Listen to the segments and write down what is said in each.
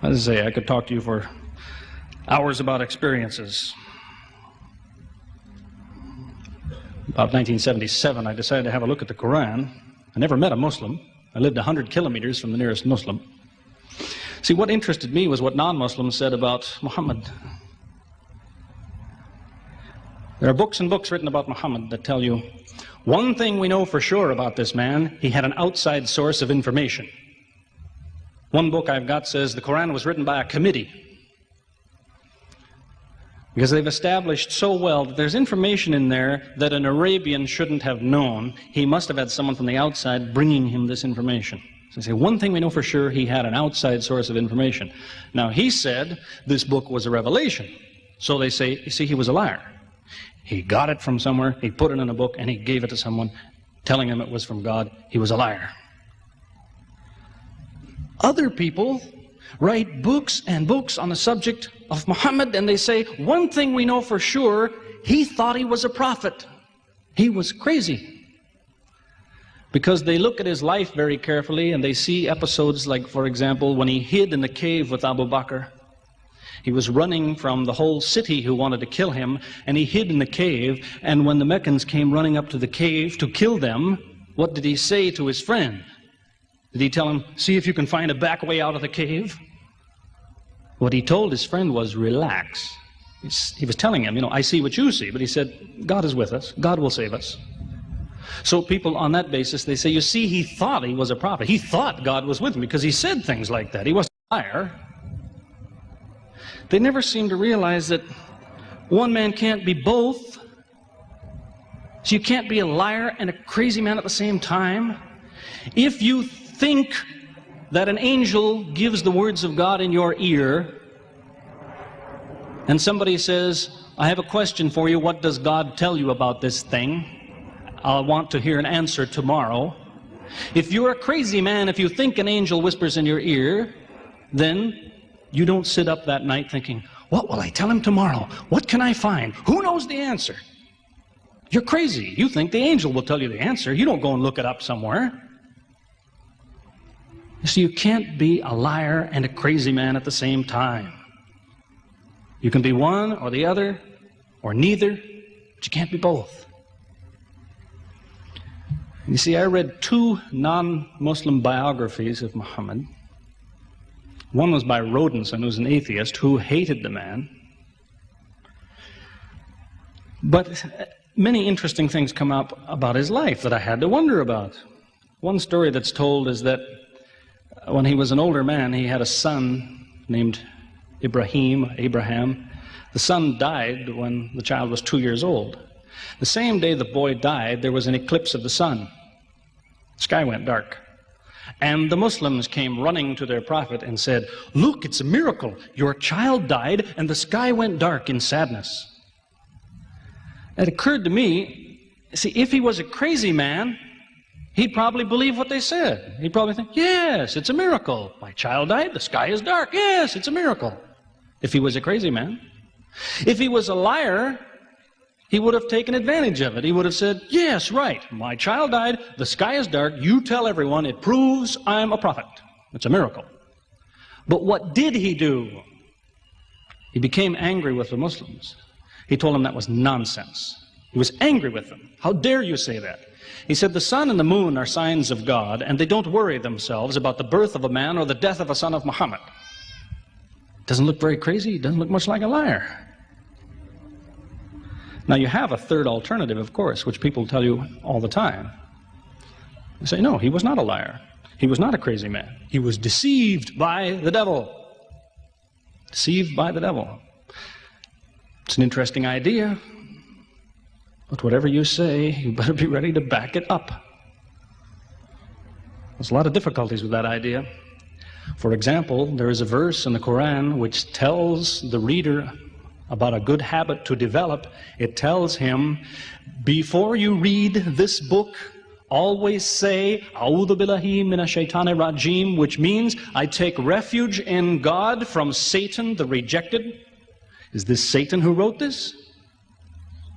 As I say, I could talk to you for hours about experiences. About 1977, I decided to have a look at the Quran. I never met a Muslim. I lived 100 kilometers from the nearest Muslim. See, what interested me was what non-Muslims said about Muhammad. There are books and books written about Muhammad that tell you, one thing we know for sure about this man, he had an outside source of information. One book I've got says the Quran was written by a committee, because they've established so well that there's information in there that an Arabian shouldn't have known. He must have had someone from the outside bringing him this information. So they say, one thing we know for sure, he had an outside source of information. Now, he said this book was a revelation. So they say, you see, he was a liar. He got it from somewhere, he put it in a book, and he gave it to someone, telling him it was from God. He was a liar. Other people write books and books on the subject of Muhammad, and they say, one thing we know for sure, he thought he was a prophet. He was crazy. Because they look at his life very carefully, and they see episodes like, for example, when he hid in the cave with Abu Bakr. He was running from the whole city who wanted to kill him, and he hid in the cave, and when the Meccans came running up to the cave to kill them, what did he say to his friend? Did he tell him, see if you can find a back way out of the cave? What he told his friend was, relax. He was telling him, I see what you see, but he said, God is with us. God will save us. So people on that basis, they say, you see, he thought he was a prophet. He thought God was with him because he said things like that. He wasn't a liar. They never seem to realize that one man can't be both. So you can't be a liar and a crazy man at the same time. If you think that an angel gives the words of God in your ear, and somebody says, I have a question for you, what does God tell you about this thing? I'll want to hear an answer tomorrow. If you're a crazy man, if you think an angel whispers in your ear, then you don't sit up that night thinking, what will I tell him tomorrow? What can I find? Who knows the answer? You're crazy. You think the angel will tell you the answer. You don't go and look it up somewhere. So you can't be a liar and a crazy man at the same time. You can be one or the other, or neither, but you can't be both. You see, I read 2 non-Muslim biographies of Muhammad. One was by Rodenson, who's an atheist, who hated the man. But many interesting things come up about his life that I had to wonder about. One story that's told is that when he was an older man, he had a son named Abraham. The son died when the child was 2 years old. The same day the boy died, there was an eclipse of the sun. The sky went dark. And the Muslims came running to their prophet and said, look, it's a miracle. Your child died and the sky went dark in sadness. It occurred to me, see, if he was a crazy man, he'd probably believe what they said. He'd probably think, yes, it's a miracle. My child died, the sky is dark. Yes, it's a miracle. If he was a crazy man. If he was a liar, he would have taken advantage of it. He would have said, yes, right, my child died, the sky is dark, you tell everyone, it proves I'm a prophet. It's a miracle. But what did he do? He became angry with the Muslims. He told them that was nonsense. He was angry with them. How dare you say that? He said, the sun and the moon are signs of God, and they don't worry themselves about the birth of a man or the death of a son of Muhammad. Doesn't look very crazy. Doesn't look much like a liar. Now, you have a third alternative, of course, which people tell you all the time. They say, no, he was not a liar. He was not a crazy man. He was deceived by the devil. Deceived by the devil. It's an interesting idea. But whatever you say, you better be ready to back it up. There's a lot of difficulties with that idea. For example, there is a verse in the Quran which tells the reader about a good habit to develop. It tells him, before you read this book, always say, A'udhu billahi minash shaitani rajim, which means, I take refuge in God from Satan the rejected. Is this Satan who wrote this?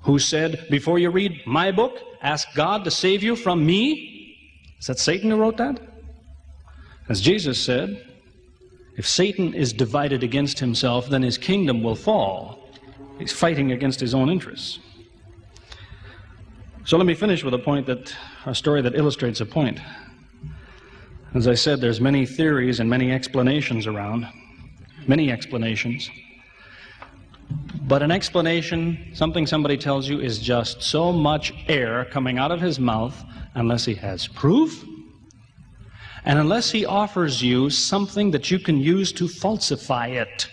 Who said, before you read my book, ask God to save you from me? Is that Satan who wrote that? As Jesus said, If Satan is divided against himself, then his kingdom will fall. He's fighting against his own interests. So let me finish with a story that illustrates a point. As I said, there's many theories and many explanations around, many explanations. But an explanation, something somebody tells you, is just so much air coming out of his mouth unless he has proof and unless he offers you something that you can use to falsify it.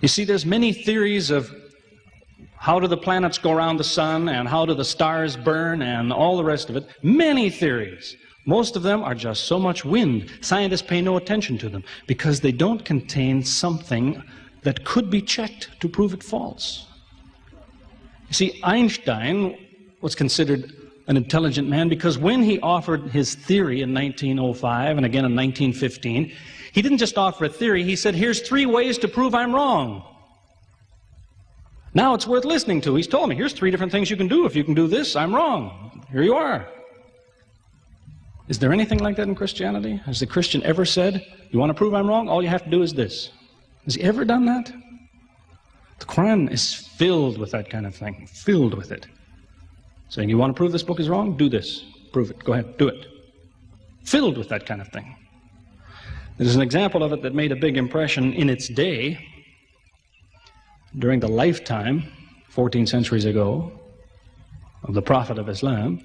You see, there's many theories of how do the planets go around the sun and how do the stars burn and all the rest of it. Many theories. Most of them are just so much wind. Scientists pay no attention to them because they don't contain something that could be checked to prove it false. You see, Einstein was considered an intelligent man because when he offered his theory in 1905 and again in 1915, he didn't just offer a theory, he said, here's 3 ways to prove I'm wrong. Now it's worth listening to. He's told me, here's 3 different things you can do. If you can do this, I'm wrong. Here you are. Is there anything like that in Christianity? Has the Christian ever said, you want to prove I'm wrong? All you have to do is this. Has he ever done that? The Quran is filled with that kind of thing, filled with it. Saying, you want to prove this book is wrong? Do this. Prove it. Go ahead. Do it. Filled with that kind of thing. There's an example of it that made a big impression in its day, during the lifetime, 14 centuries ago, of the Prophet of Islam.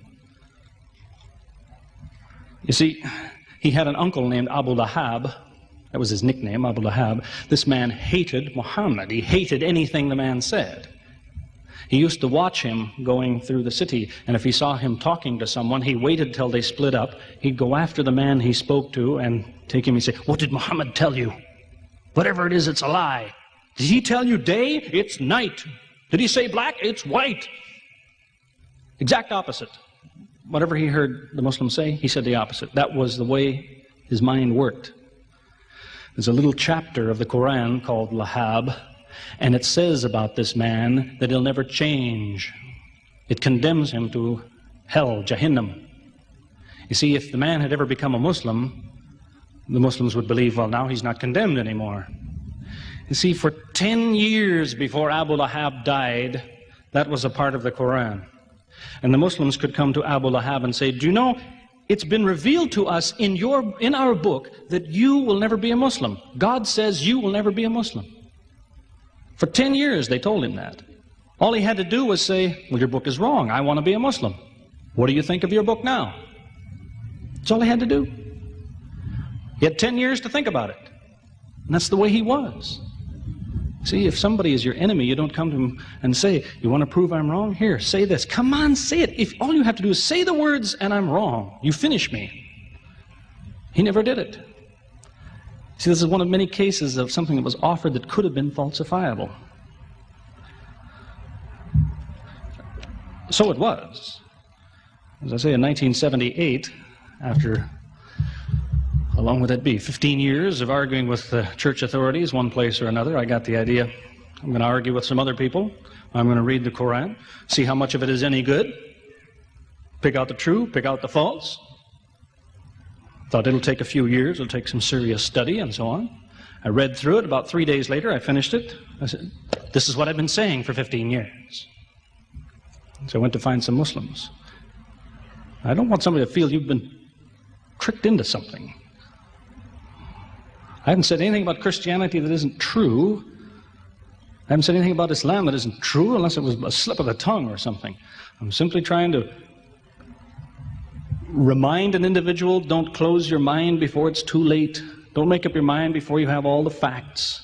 You see, he had an uncle named Abu Lahab. That was his nickname, Abu Lahab. This man hated Muhammad. He hated anything the man said. He used to watch him going through the city, and if he saw him talking to someone, he waited till they split up. He'd go after the man he spoke to and take him and say, what did Muhammad tell you? Whatever it is, it's a lie. Did he tell you day? It's night. Did he say black? It's white. Exact opposite. Whatever he heard the Muslims say, he said the opposite. That was the way his mind worked. There's a little chapter of the Quran called Lahab, and it says about this man that he'll never change. It condemns him to hell, Jahannam. You see, if the man had ever become a Muslim, the Muslims would believe, well, now he's not condemned anymore. You see, for 10 years before Abu Lahab died, that was a part of the Quran. And the Muslims could come to Abu Lahab and say, do you know, it's been revealed to us in our book that you will never be a Muslim. God says you will never be a Muslim. For 10 years they told him that. All he had to do was say, well, your book is wrong. I want to be a Muslim. What do you think of your book now? That's all he had to do. He had 10 years to think about it. And that's the way he was. See, if somebody is your enemy, you don't come to him and say, you want to prove I'm wrong? Here, say this. Come on, say it. If all you have to do is say the words and I'm wrong, you finish me. He never did it. See, this is one of many cases of something that was offered that could have been falsifiable. So it was. As I say, in 1978, after, how long would that be? 15 years of arguing with the church authorities, one place or another, I got the idea, I'm going to argue with some other people. I'm going to read the Quran, see how much of it is any good, pick out the true, pick out the false. Thought it'll take a few years, it'll take some serious study and so on. I read through it. About 3 days later, I finished it. I said, this is what I've been saying for 15 years. So I went to find some Muslims. I don't want somebody to feel you've been tricked into something. I haven't said anything about Christianity that isn't true. I haven't said anything about Islam that isn't true, unless it was a slip of the tongue or something. I'm simply trying to remind an individual, don't close your mind before it's too late. Don't make up your mind before you have all the facts.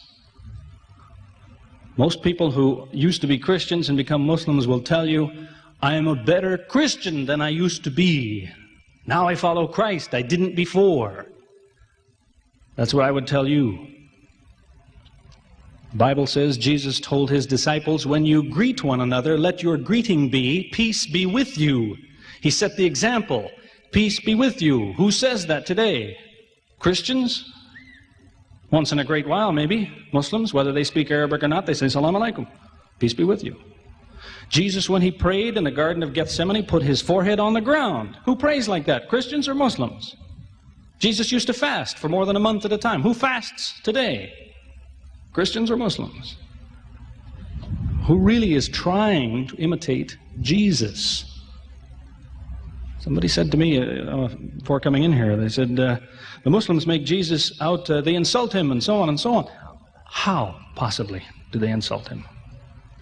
Most people who used to be Christians and become Muslims will tell you, I am a better Christian than I used to be. Now I follow Christ. I didn't before. That's what I would tell you. The Bible says Jesus told his disciples, when you greet one another, let your greeting be, peace be with you. He set the example. Peace be with you. Who says that today? Christians? Once in a great while, maybe. Muslims, whether they speak Arabic or not, they say, Salaam alaikum. Peace be with you. Jesus, when he prayed in the Garden of Gethsemane, put his forehead on the ground. Who prays like that? Christians or Muslims? Jesus used to fast for more than a month at a time. Who fasts today? Christians or Muslims? Who really is trying to imitate Jesus? Somebody said to me before coming in here, they said, the Muslims make Jesus out, they insult him and so on and so on. How, possibly, do they insult him?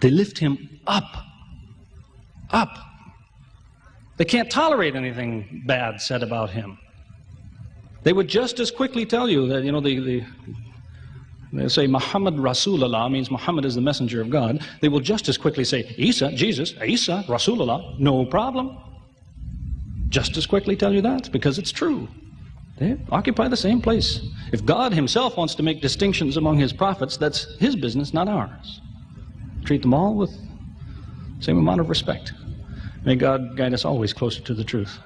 They lift him up. Up. They can't tolerate anything bad said about him. They would just as quickly tell you that, they say Muhammad Rasulullah means Muhammad is the messenger of God. They will just as quickly say Isa, Jesus, Isa, Rasulullah, no problem. Just as quickly tell you that, because it's true. They occupy the same place. If God himself wants to make distinctions among his prophets, that's his business, not ours. Treat them all with the same amount of respect. May God guide us always closer to the truth.